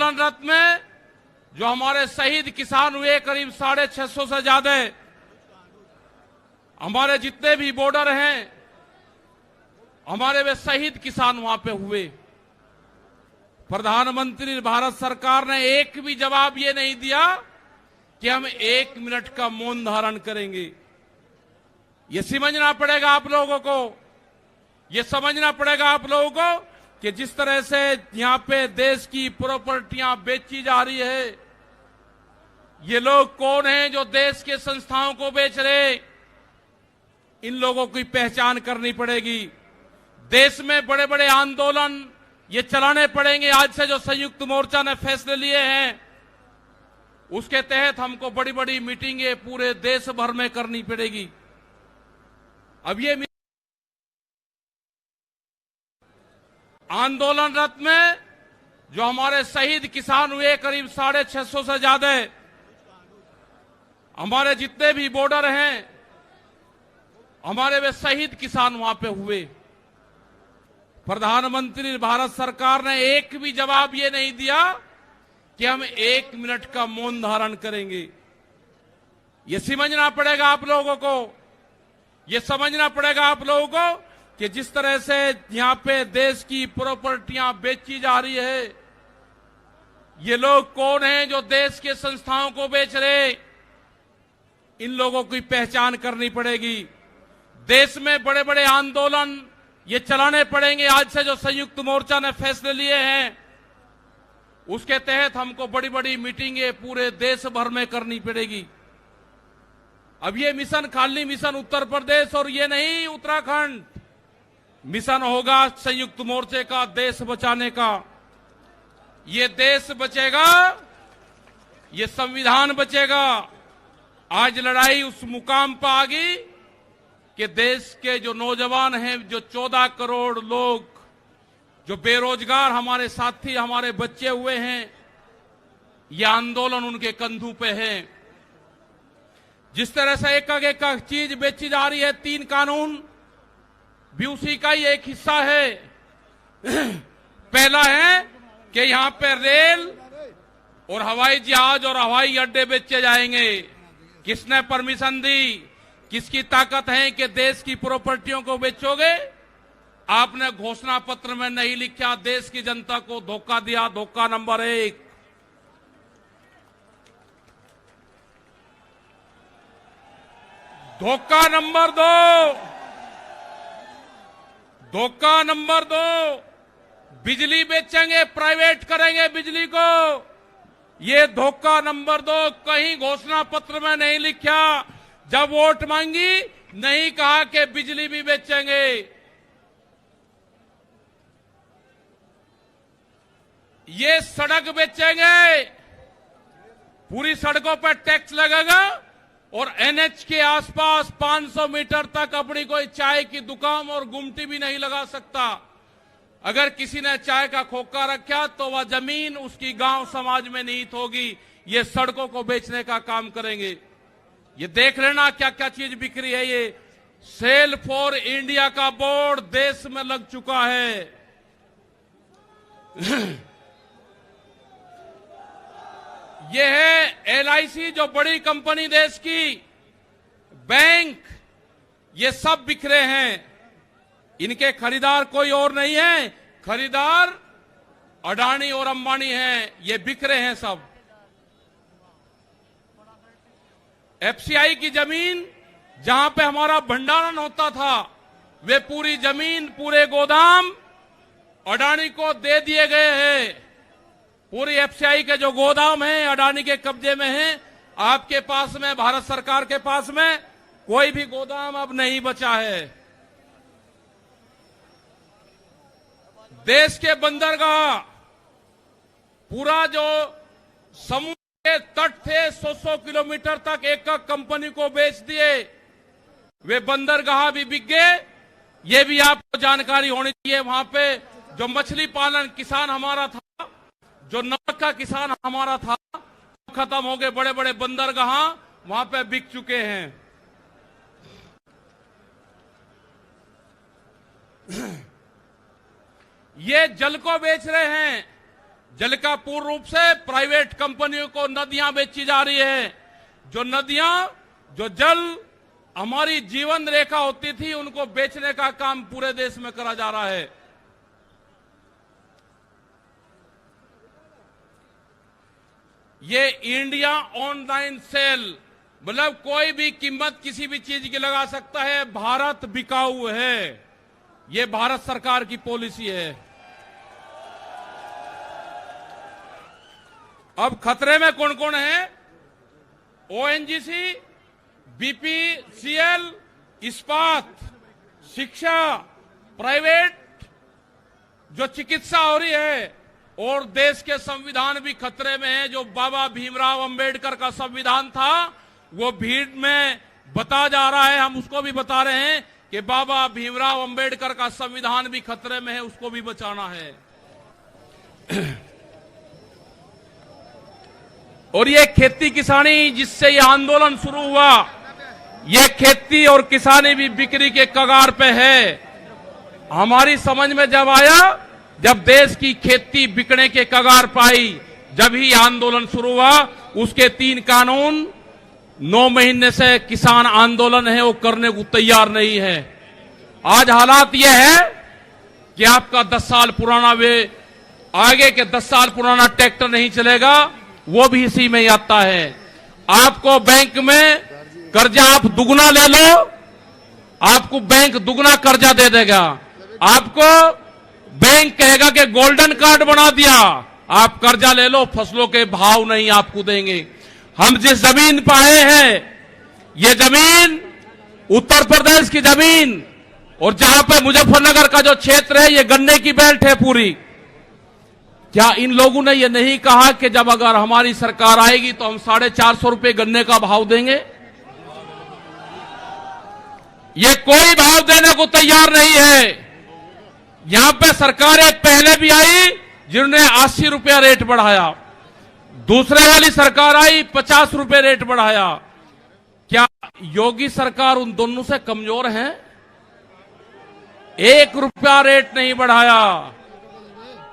आंदोलनरत में जो हमारे शहीद किसान हुए करीब 650 से ज्यादा, हमारे जितने भी बॉर्डर हैं हमारे वे शहीद किसान वहां पे हुए। प्रधानमंत्री भारत सरकार ने एक भी जवाब ये नहीं दिया कि हम 1 मिनट का मौन धारण करेंगे। ये समझना पड़ेगा आप लोगों को, ये समझना पड़ेगा आप लोगों को कि जिस तरह से यहां पे देश की प्रॉपर्टियां बेची जा रही है, ये लोग कौन हैं जो देश के संस्थाओं को बेच रहे, इन लोगों की पहचान करनी पड़ेगी। देश में बड़े बड़े आंदोलन ये चलाने पड़ेंगे। आज से जो संयुक्त मोर्चा ने फैसले लिए हैं उसके तहत हमको बड़ी बड़ी मीटिंगें पूरे देश भर में करनी पड़ेगी। अब ये आंदोलनरत में जो हमारे शहीद किसान हुए करीब 650 से ज्यादा, हमारे जितने भी बॉर्डर हैं हमारे वे शहीद किसान वहां पे हुए। प्रधानमंत्री भारत सरकार ने एक भी जवाब ये नहीं दिया कि हम 1 मिनट का मौन धारण करेंगे। ये समझना पड़ेगा आप लोगों को, ये समझना पड़ेगा आप लोगों को कि जिस तरह से यहां पे देश की प्रॉपर्टियां बेची जा रही है, ये लोग कौन हैं जो देश के संस्थाओं को बेच रहे, इन लोगों की पहचान करनी पड़ेगी। देश में बड़े बड़े आंदोलन ये चलाने पड़ेंगे। आज से जो संयुक्त मोर्चा ने फैसले लिए हैं उसके तहत हमको बड़ी बड़ी मीटिंगें पूरे देश भर में करनी पड़ेगी। अब ये मिशन खाली मिशन उत्तर प्रदेश और ये नहीं उत्तराखंड, मिशन होगा संयुक्त मोर्चे का देश बचाने का। ये देश बचेगा, ये संविधान बचेगा। आज लड़ाई उस मुकाम पर आ गई कि देश के जो नौजवान हैं, जो 14 करोड़ लोग जो बेरोजगार हमारे साथी हमारे बच्चे हुए हैं, यह आंदोलन उनके कंधों पे है। जिस तरह से एक चीज बेची जा रही है, 3 कानून भी उसी का ही एक हिस्सा है। पहला है कि यहां पे रेल और हवाई जहाज और हवाई अड्डे बेचे जाएंगे। किसने परमिशन दी? किसकी ताकत है कि देश की प्रॉपर्टियों को बेचोगे? आपने घोषणा पत्र में नहीं लिखा, देश की जनता को धोखा दिया। धोखा नंबर 1। धोखा नंबर 2, धोखा नंबर 2, बिजली बेचेंगे, प्राइवेट करेंगे बिजली को। ये धोखा नंबर 2 कहीं घोषणा पत्र में नहीं लिखा। जब वोट मांगी नहीं कहा कि बिजली भी बेचेंगे। ये सड़क बेचेंगे, पूरी सड़कों पर टैक्स लगेगा और एनएच के आसपास 500 मीटर तक अपनी कोई चाय की दुकान और गुमटी भी नहीं लगा सकता। अगर किसी ने चाय का खोखा रखा तो वह जमीन उसकी गांव समाज में निहित होगी। ये सड़कों को बेचने का काम करेंगे। ये देख लेना क्या क्या चीज बिक्री है। ये सेल फॉर इंडिया का बोर्ड देश में लग चुका है। ये है एलआईसी, जो बड़ी कंपनी देश की, बैंक, ये सब बिखरे हैं। इनके खरीदार कोई और नहीं है, खरीदार अडानी और अंबानी हैं। ये बिखरे हैं सब। एफसीआई की जमीन जहां पे हमारा भंडारण होता था, वे पूरी जमीन, पूरे गोदाम अडानी को दे दिए गए हैं। पूरी एफसीआई के जो गोदाम हैं अडानी के कब्जे में हैं। आपके पास में, भारत सरकार के पास में कोई भी गोदाम अब नहीं बचा है। देश के बंदरगाह, पूरा जो समुद्र के तट थे 100 किलोमीटर तक एक कंपनी को बेच दिए। वे बंदरगाह भी बिक गए। ये भी आपको जानकारी होनी चाहिए। वहां पे जो मछली पालन किसान हमारा था, जो नमक का किसान हमारा था, खत्म हो गए। बड़े बड़े बंदरगाह वहां पे बिक चुके हैं। ये जल को बेच रहे हैं। जल का पूर्ण रूप से प्राइवेट कंपनियों को नदियां बेची जा रही है। जो नदियां, जो जल हमारी जीवन रेखा होती थी, उनको बेचने का काम पूरे देश में करा जा रहा है। ये इंडिया ऑनलाइन सेल, मतलब कोई भी कीमत किसी भी चीज की लगा सकता है, भारत बिकाऊ है। ये भारत सरकार की पॉलिसी है। अब खतरे में कौन कौन है? ओएनजीसी, बीपीसीएल, इस्पात, शिक्षा, प्राइवेट जो चिकित्सा हो रही है, और देश के संविधान भी खतरे में है। जो बाबा भीमराव अंबेडकर का संविधान था, वो भीड़ में बता जा रहा है, हम उसको भी बता रहे हैं कि बाबा भीमराव अंबेडकर का संविधान भी खतरे में है, उसको भी बचाना है। और ये खेती किसानी जिससे ये आंदोलन शुरू हुआ, ये खेती और किसानी भी बिक्री के कगार पे है। हमारी समझ में जब आया, जब देश की खेती बिकने के कगार पाई, जब ही आंदोलन शुरू हुआ। उसके 3 कानून 9 महीने से किसान आंदोलन है, वो करने को तैयार नहीं है। आज हालात ये है कि आपका 10 साल पुराना, वे आगे के 10 साल पुराना ट्रैक्टर नहीं चलेगा, वो भी इसी में ही आता है। आपको बैंक में कर्जा आप दुगना ले लो, आपको बैंक दुगना कर्जा दे देगा। आपको बैंक कहेगा कि गोल्डन कार्ड बना दिया, आप कर्जा ले लो, फसलों के भाव नहीं आपको देंगे। हम जिस जमीन पर आए हैं, ये जमीन उत्तर प्रदेश की जमीन, और जहां पे मुजफ्फरनगर का जो क्षेत्र है, ये गन्ने की बेल्ट है पूरी। क्या इन लोगों ने ये नहीं कहा कि जब अगर हमारी सरकार आएगी तो हम 450 रुपए गन्ने का भाव देंगे? ये कोई भाव देने को तैयार नहीं है। यहां पे सरकारें पहले भी आई जिन्होंने 80 रुपया रेट बढ़ाया, दूसरे वाली सरकार आई 50 रुपए रेट बढ़ाया। क्या योगी सरकार उन दोनों से कमजोर है? 1 रुपया रेट नहीं बढ़ाया।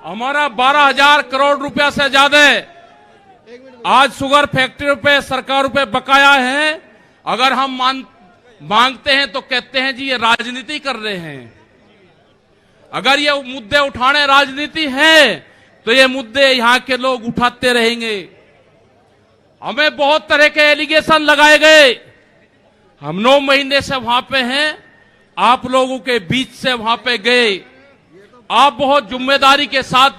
हमारा 12,000 करोड़ रुपया से ज्यादा आज शुगर फैक्ट्री पे सरकार पे बकाया है। अगर हम मांगते हैं तो कहते हैं जी ये राजनीति कर रहे हैं। अगर ये मुद्दे उठाने राजनीति है तो ये मुद्दे यहां के लोग उठाते रहेंगे। हमें बहुत तरह के एलिगेशन लगाए गए। हम 9 महीने से वहां पे हैं, आप लोगों के बीच से वहां पे गए। आप बहुत जिम्मेदारी के साथ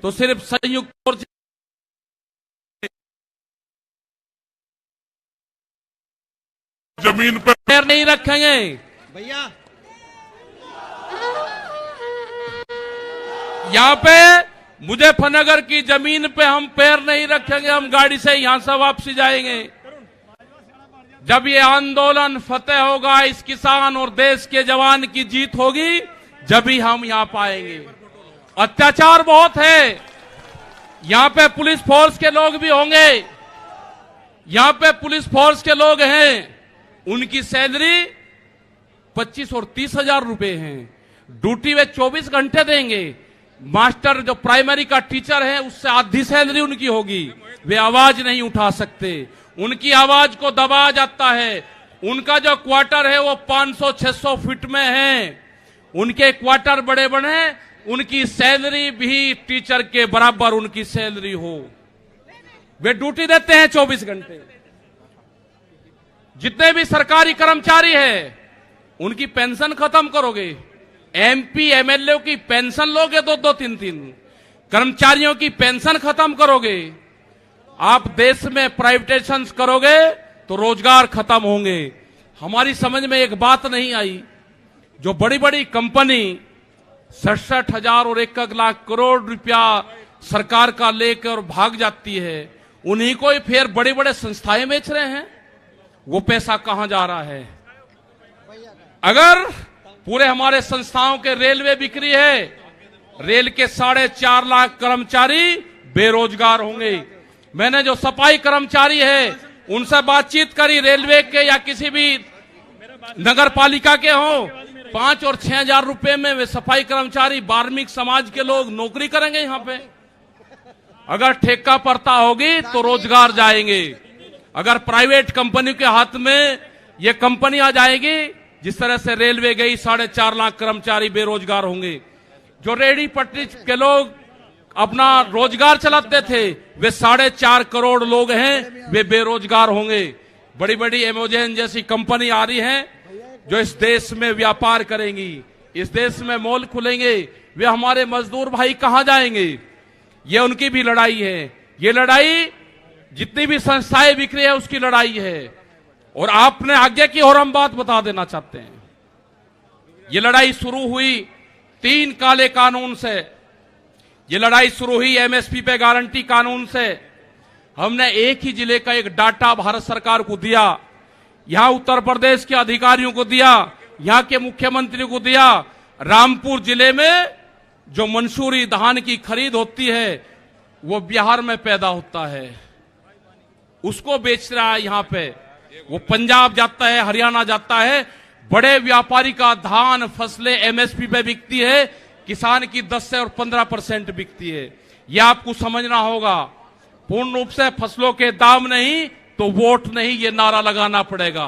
तो सिर्फ संयुक्त जमीन पर पैर नहीं रखेंगे भैया। यहाँ पे मुजफ्फरनगर की जमीन पे हम पैर नहीं रखेंगे। हम गाड़ी से यहां से वापसी जाएंगे। जब ये आंदोलन फतेह होगा, इस किसान और देश के जवान की जीत होगी, जब ही हम यहां पाएंगे। अत्याचार बहुत है। यहां पे पुलिस फोर्स के लोग भी होंगे। यहां पे पुलिस फोर्स के लोग हैं, उनकी सैलरी 25 और 30 हजार रुपए है। ड्यूटी वे 24 घंटे देंगे। मास्टर जो प्राइमरी का टीचर है, उससे आधी सैलरी उनकी होगी। वे आवाज नहीं उठा सकते, उनकी आवाज को दबाया जाता है। उनका जो क्वार्टर है वो 500-600 फीट में है। उनके क्वार्टर बड़े बड़े हैं। उनकी सैलरी भी टीचर के बराबर उनकी सैलरी हो। वे ड्यूटी देते हैं 24 घंटे। जितने भी सरकारी कर्मचारी हैं, उनकी पेंशन खत्म करोगे। एमपी एमएलए की पेंशन लोगे 2-2, 3-3। कर्मचारियों की पेंशन खत्म करोगे। आप देश में प्राइवेटाइजेशन करोगे तो रोजगार खत्म होंगे। हमारी समझ में एक बात नहीं आई, जो बड़ी बड़ी कंपनी 67,000 और 1 लाख करोड़ रुपया सरकार का लेकर भाग जाती है, उन्हीं को ही फिर बड़े बड़े संस्थाएं बेच रहे हैं। वो पैसा कहां जा रहा है? अगर पूरे हमारे संस्थाओं के रेलवे बिक्री है, रेल के 4.5 लाख कर्मचारी बेरोजगार होंगे। मैंने जो सफाई कर्मचारी है उनसे बातचीत करी, रेलवे के या किसी भी नगर पालिका के हो, 5 और 6 हजार रुपए में वे सफाई कर्मचारी वाल्मीकि समाज के लोग नौकरी करेंगे यहाँ पे। अगर ठेका पड़ता होगी तो रोजगार जाएंगे। अगर प्राइवेट कंपनी के हाथ में ये कंपनी आ जाएगी, जिस तरह से रेलवे गई, 4.5 लाख कर्मचारी बेरोजगार होंगे। जो रेहड़ी पटरी के लोग अपना रोजगार चलाते थे, वे 4.5 करोड़ लोग हैं, वे बेरोजगार होंगे। बड़ी बड़ी एमेजॉन जैसी कंपनी आ रही है जो इस देश में व्यापार करेंगी, इस देश में मॉल खुलेंगे। वे हमारे मजदूर भाई कहां जाएंगे? ये उनकी भी लड़ाई है। ये लड़ाई जितनी भी संस्थाएं बिखरी है उसकी लड़ाई है। और आपने आगे की और हम बात बता देना चाहते हैं, ये लड़ाई शुरू हुई 3 काले कानून से। ये लड़ाई शुरू हुई एमएसपी पे गारंटी कानून से। हमने एक ही जिले का एक डाटा भारत सरकार को दिया, यहां उत्तर प्रदेश के अधिकारियों को दिया, यहां के मुख्यमंत्री को दिया। रामपुर जिले में जो मंसूरी धान की खरीद होती है वो बिहार में पैदा होता है, उसको बेच रहा है यहां पे। वो पंजाब जाता है, हरियाणा जाता है। बड़े व्यापारी का धान फसलें एमएसपी पे बिकती है, किसान की 10 से और 15% बिकती है। यह आपको समझना होगा। पूर्ण रूप से फसलों के दाम नहीं तो वोट नहीं, ये नारा लगाना पड़ेगा।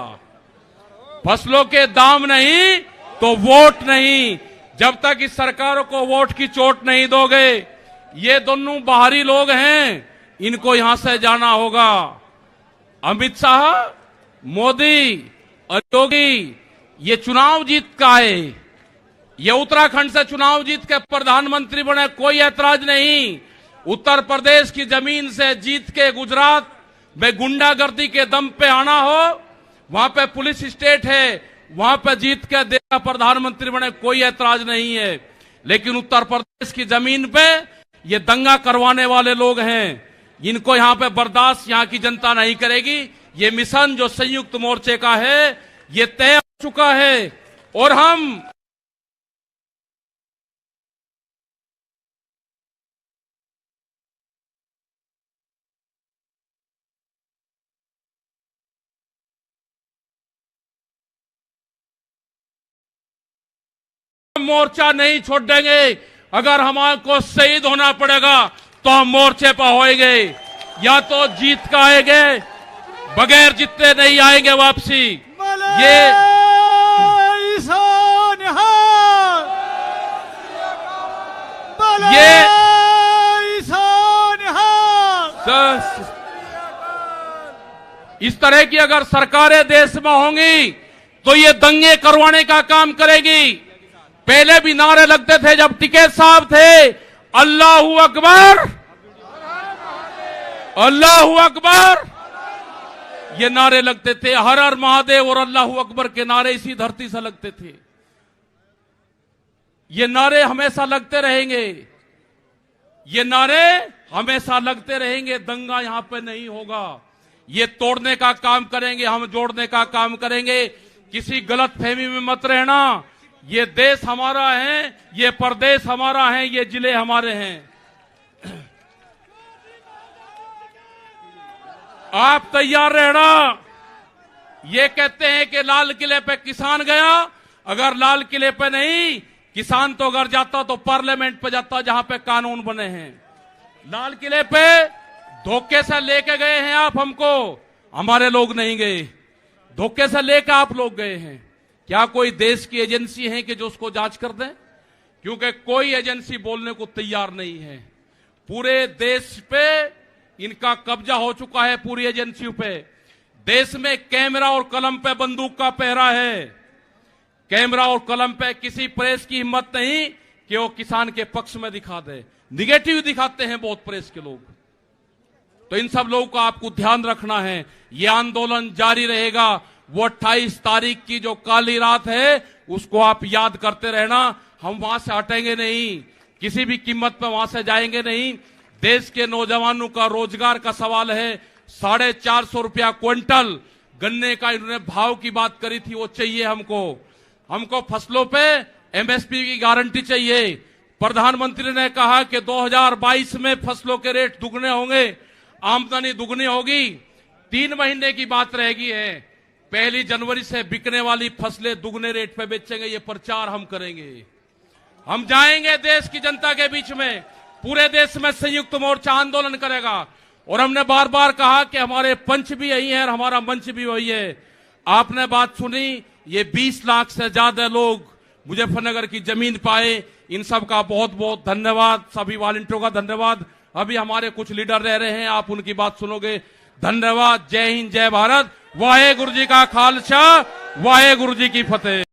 फसलों के दाम नहीं तो वोट नहीं। जब तक इस सरकारों को वोट की चोट नहीं दोगे, ये दोनों बाहरी लोग हैं, इनको यहां से जाना होगा। अमित शाह, मोदी और योगी ये चुनाव जीत का है। ये उत्तराखंड से चुनाव जीत के प्रधानमंत्री बने, कोई ऐतराज नहीं। उत्तर प्रदेश की जमीन से जीत के गुजरात में गुंडागर्दी के दम पे आना हो, वहां पे पुलिस स्टेट है, वहां पे जीत के देश का प्रधानमंत्री बने, कोई ऐतराज नहीं है। लेकिन उत्तर प्रदेश की जमीन पे ये दंगा करवाने वाले लोग हैं, इनको यहां पे बर्दाश्त यहां की जनता नहीं करेगी। ये मिशन जो संयुक्त मोर्चे का है ये तय हो चुका है और हम मोर्चा नहीं छोड़ देंगे। अगर हमको शहीद होना पड़ेगा तो हम मोर्चे पर होएंगे, या तो जीत का आएंगे, बगैर जीते नहीं आएंगे वापसी। इस तरह की अगर सरकारें देश में होंगी तो ये दंगे करवाने का काम करेगी। पहले भी नारे लगते थे जब टिकैत साहब थे, अल्लाहू अकबर, अल्लाहू अकबर, ये नारे लगते थे। हर हर महादेव और अल्लाहू अकबर के नारे इसी धरती से लगते थे। ये नारे हमेशा लगते रहेंगे, ये नारे हमेशा लगते रहेंगे। दंगा यहां पे नहीं होगा। ये तोड़ने का काम करेंगे, हम जोड़ने का काम करेंगे। किसी गलत फहमी में मत रहना। ये देश हमारा है, ये प्रदेश हमारा है, ये जिले हमारे हैं। आप तैयार रहना। ये कहते हैं कि लाल किले पे किसान गया, अगर लाल किले पे नहीं, किसान तो अगर जाता तो पार्लियामेंट पे जाता जहां पे कानून बने हैं। लाल किले पे धोखे से लेके गए हैं आप हमको, हमारे लोग नहीं गए। धोखे से लेकर आप लोग गए हैं। क्या कोई देश की एजेंसी है कि जो उसको जांच कर दे? क्योंकि कोई एजेंसी बोलने को तैयार नहीं है। पूरे देश पे इनका कब्जा हो चुका है, पूरी एजेंसियों पे। देश में कैमरा और कलम पे बंदूक का पहरा है। कैमरा और कलम पे किसी प्रेस की हिम्मत नहीं कि वो किसान के पक्ष में दिखा दे। निगेटिव दिखाते हैं बहुत प्रेस के लोग। तो इन सब लोगों का आपको ध्यान रखना है। ये आंदोलन जारी रहेगा। वो 28 तारीख की जो काली रात है उसको आप याद करते रहना। हम वहां से हटेंगे नहीं, किसी भी कीमत पर वहां से जाएंगे नहीं। देश के नौजवानों का रोजगार का सवाल है। 450 रुपया क्विंटल गन्ने का इन्होंने भाव की बात करी थी, वो चाहिए हमको। हमको फसलों पे एमएसपी की गारंटी चाहिए। प्रधानमंत्री ने कहा कि 2022 में फसलों के रेट दुगने होंगे, आमदनी दुगनी होगी। 3 महीने की बात रहेगी है। 1 जनवरी से बिकने वाली फसलें दुगने रेट पे बेचेंगे, ये प्रचार हम करेंगे। हम जाएंगे देश की जनता के बीच में, पूरे देश में संयुक्त मोर्चा आंदोलन करेगा। और हमने बार बार कहा कि हमारे पंच भी यही है और हमारा मंच भी वही है। आपने बात सुनी, ये 20 लाख से ज्यादा लोग मुजफ्फरनगर की जमीन पाए, इन सब का बहुत बहुत धन्यवाद। सभी वॉलंटियरों का धन्यवाद। अभी हमारे कुछ लीडर रह रहे हैं, आप उनकी बात सुनोगे। धन्यवाद। जय हिंद, जय भारत। वाहे गुरु जी का खालसा, वाहे गुरु जी की फतेह।